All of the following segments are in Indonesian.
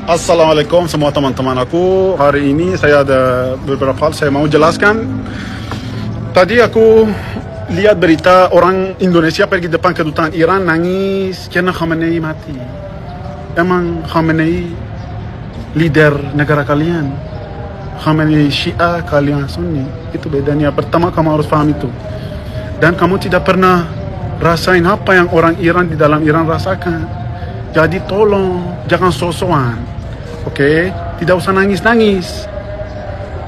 Assalamualaikum semua teman-teman aku. Hari ini saya ada beberapa hal saya mau jelaskan. Tadi aku lihat berita orang Indonesia pergi depan kedutaan Iran nangis karena Khamenei mati. Emang Khamenei leader negara kalian? Khamenei Syiah, kalian Sunni. Itu bedanya. Pertama kamu harus paham itu. Dan kamu tidak pernah rasain apa yang orang Iran di dalam Iran rasakan. Jadi tolong jangan sosokan, oke? Tidak usah nangis-nangis.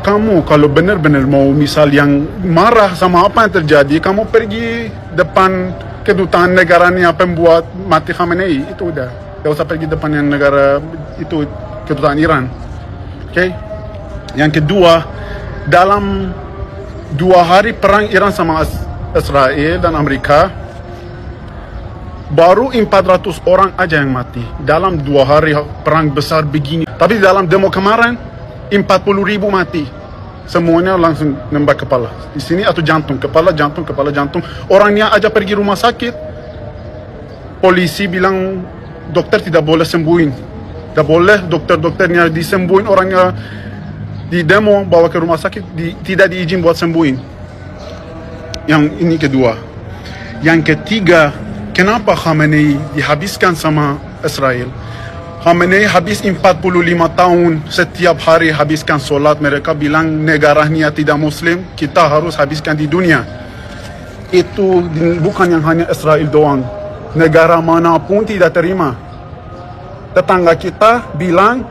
Kamu kalau benar-benar mau misal yang marah sama apa yang terjadi, kamu pergi depan kedutaan negaranya pembuat mati Khamenei, itu udah. Tidak usah pergi depan yang negara itu kedutaan Iran, oke? Yang kedua, dalam 2 hari perang Iran sama Israel dan Amerika, baru 400 orang aja yang mati dalam 2 hari perang besar begini. Tapi dalam demo kemarin 40.000 mati. Semuanya langsung nembak kepala. Di sini atau jantung, kepala jantung, kepala jantung. Orangnya aja pergi rumah sakit. Polisi bilang dokter tidak boleh sembuhin. Tidak boleh dokternya disembuhin, orangnya di demo bawa ke rumah sakit tidak diizin buat sembuhin. Yang ini kedua. Yang ketiga, kenapa Khamenei dihabiskan sama Israel? Khamenei habis 45 tahun setiap hari habiskan solat. Mereka bilang negaranya tidak muslim, kita harus habiskan di dunia. Itu bukan yang hanya Israel doang. Negara manapun tidak terima. Tetangga kita bilang,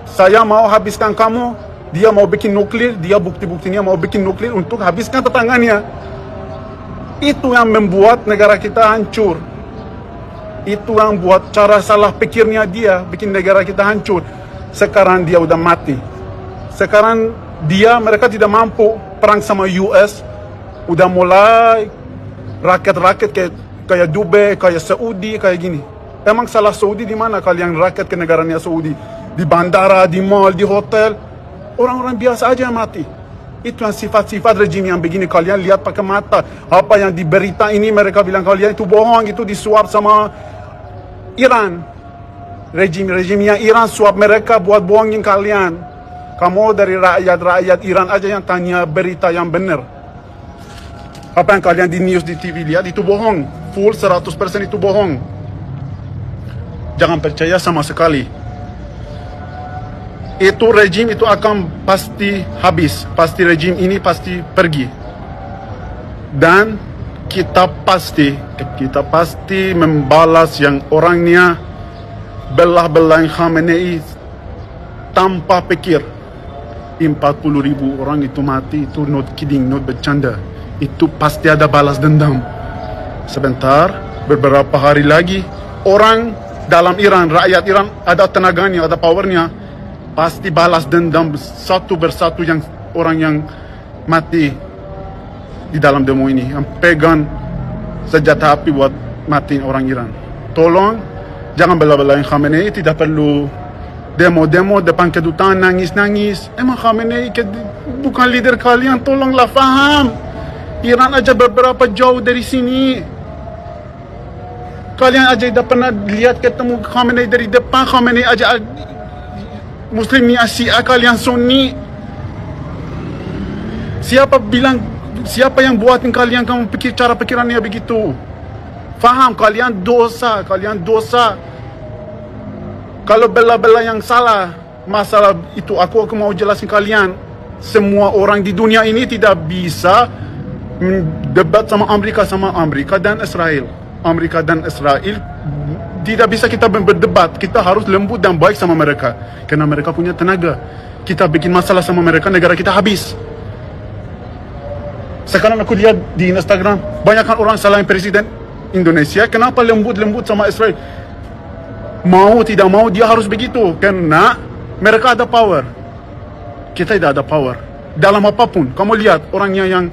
saya mau habiskan kamu. Dia mau bikin nuklir, dia bukti-buktinya mau bikin nuklir untuk habiskan tetangganya. Itu yang membuat negara kita hancur. Itu yang buat cara salah pikirnya dia bikin negara kita hancur. Sekarang dia udah mati. Sekarang mereka tidak mampu perang sama US. Udah mulai rakyat-rakyat kayak Dubai, kayak Saudi, kayak gini. Emang salah Saudi di mana kalian rakyat ke negaranya Saudi? Di bandara, di mall, di hotel. Orang-orang biasa aja yang mati. Itu yang sifat-sifat rejim yang begini. Kalian lihat pakai mata. Apa yang di berita ini mereka bilang kalian itu bohong, itu disuap sama Iran. Rejimnya Iran suap mereka buat bohongin kalian. Kamu dari rakyat Iran aja yang tanya berita yang benar. Apa yang kalian di news, di TV lihat itu bohong. Full 100% itu bohong. Jangan percaya sama sekali. Itu rejim itu akan pasti habis. Pasti rejim ini pasti pergi. Dan kita pasti membalas yang orangnya belah-belahin Khamenei tanpa pikir. 40.000 orang itu mati, itu not kidding, not bercanda. Itu pasti ada balas dendam. Sebentar, beberapa hari lagi, orang dalam Iran, rakyat Iran ada tenaganya, ada powernya, pasti balas dendam satu persatu yang orang yang mati di dalam demo ini, yang pegang senjata api buat matiin orang Iran. Tolong jangan bela-belain Khamenei. Tidak perlu demo-demo depan kedutaan nangis-nangis. Emang Khamenei bukan leader kalian. Tolonglah faham. Iran aja beberapa jauh dari sini. Kalian aja tidak pernah lihat ketemu Khamenei dari depan. Khamenei aja Muslimnya Syiah, kalian Sunni. Siapa yang buatin kalian kamu pikir cara pikirannya begitu? Faham, kalian dosa. Kalau bela-bela yang salah masalah itu, aku mau jelasin kalian. Semua orang di dunia ini tidak bisa debat sama Amerika dan Israel. Amerika dan Israel tidak bisa kita berdebat. Kita harus lembut dan baik sama mereka. Karena mereka punya tenaga. Kita bikin masalah sama mereka, negara kita habis. Sekarang aku lihat di Instagram, banyakkan orang salahin presiden Indonesia. Kenapa lembut-lembut sama Israel? Mau tidak mau dia harus begitu. Karena mereka ada power. Kita tidak ada power. Dalam apapun. Kamu lihat orangnya yang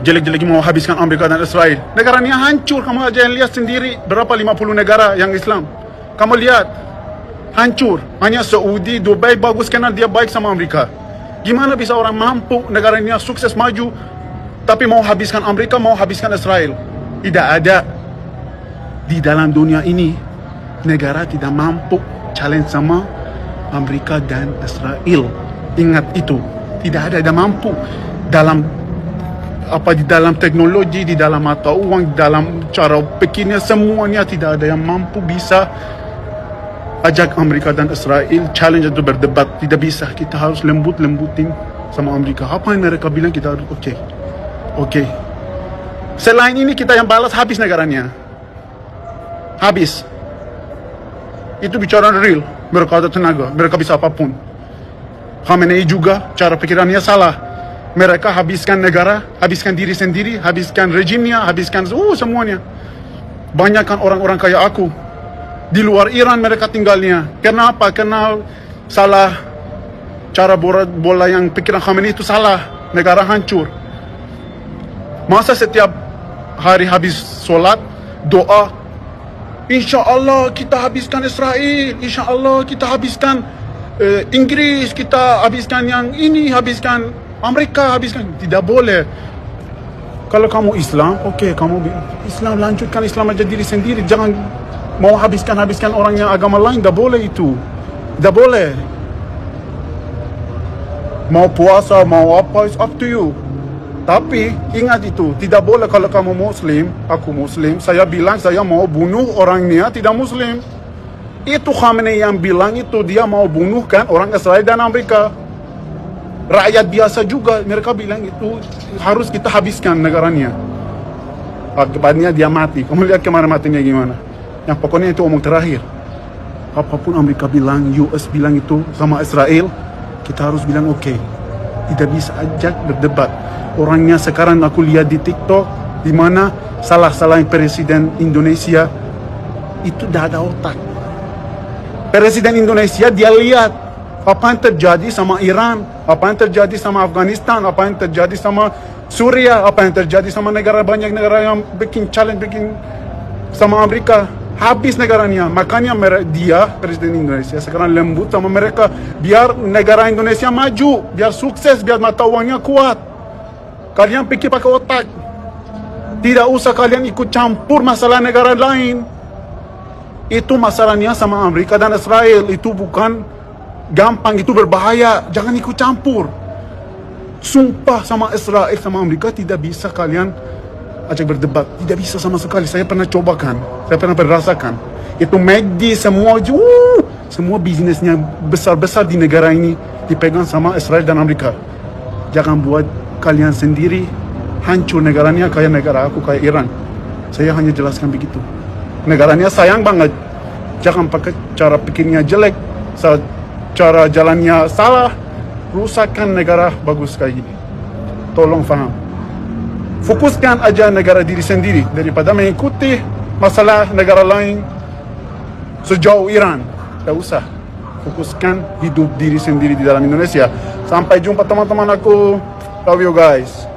jelek-jelek mau habiskan Amerika dan Israel. Negaranya hancur. Kamu aja yang lihat sendiri. Berapa 50 negara yang Islam. Kamu lihat. Hancur. Hanya Saudi, Dubai bagus karena dia baik sama Amerika. Gimana bisa orang mampu negaranya sukses maju tapi mau habiskan Amerika, mau habiskan Israel? Tidak ada. Di dalam dunia ini negara tidak mampu challenge sama Amerika dan Israel. Ingat itu, tidak ada yang mampu dalam di dalam teknologi, di dalam mata uang, di dalam cara pikirnya, semuanya tidak ada yang mampu bisa ajak Amerika dan Israel challenge atau berdebat. Tidak bisa. Kita harus lembutin sama Amerika. Apa yang mereka bilang kita harus oke. Selain ini kita yang balas, habis negaranya. Habis. Itu bicara real. Mereka ada tenaga, mereka bisa apapun. Khamenei juga cara pikirannya salah. Mereka habiskan negara, habiskan diri sendiri, habiskan rejimnya, habiskan semuanya. Banyak kan orang-orang kayak aku di luar Iran mereka tinggalnya. Kenapa? Karena salah cara bola yang pikiran Khamenei itu salah. Negara hancur. Masa setiap hari habis sholat doa, insya Allah kita habiskan Israel, insya Allah kita habiskan Inggris, kita habiskan yang ini, habiskan Amerika, habiskan. Tidak boleh. Kalau kamu Islam, kamu Islam, lanjutkan Islam aja diri sendiri. Jangan mau habiskan orang yang agama lain. Tidak boleh itu. Tidak boleh. Mau puasa, mau apa, it's up to you. Tapi ingat itu, tidak boleh kalau kamu Muslim, aku Muslim, saya bilang saya mau bunuh orangnya tidak Muslim. Itu Khamenei yang bilang itu, dia mau bunuhkan orang Israel dan Amerika. Rakyat biasa juga, mereka bilang itu harus kita habiskan negaranya. Akibatnya dia mati. Kamu lihat kemarin matinya gimana. Yang pokoknya itu omong terakhir. Apapun Amerika bilang, US bilang itu sama Israel, kita harus bilang oke. Tidak bisa ajak berdebat. Orangnya sekarang aku lihat di TikTok, di mana salah-salahin Presiden Indonesia itu dah ada otak. Presiden Indonesia dia lihat apa yang terjadi sama Iran, apa yang terjadi sama Afghanistan, apa yang terjadi sama Suriah, apa yang terjadi sama banyak negara yang bikin challenge, bikin sama Amerika. Habis negaranya. Makanya dia, Presiden Indonesia, sekarang lembut sama mereka. Biar negara Indonesia maju, biar sukses, biar mata uangnya kuat. Kalian pikir pakai otak. Tidak usah kalian ikut campur masalah negara lain. Itu masalahnya sama Amerika dan Israel. Itu bukan gampang, itu berbahaya. Jangan ikut campur. Sumpah sama Israel, sama Amerika tidak bisa kalian ajak berdebat. Tidak bisa sama sekali. Saya pernah cobakan. Saya pernah merasakan. Itu McD semua bisnisnya besar-besar di negara ini dipegang sama Israel dan Amerika. Jangan buat kalian sendiri hancur negaranya kayak negara aku, kayak Iran. Saya hanya jelaskan begitu. Negaranya sayang banget. Jangan pakai cara pikirnya jelek, cara jalannya salah, rusakkan negara bagus kayak gini. Tolong faham. Fokuskan aja negara diri sendiri daripada mengikuti masalah negara lain sejauh Iran. Tidak usah. Fokuskan hidup diri sendiri di dalam Indonesia. Sampai jumpa teman-teman aku. Love you guys.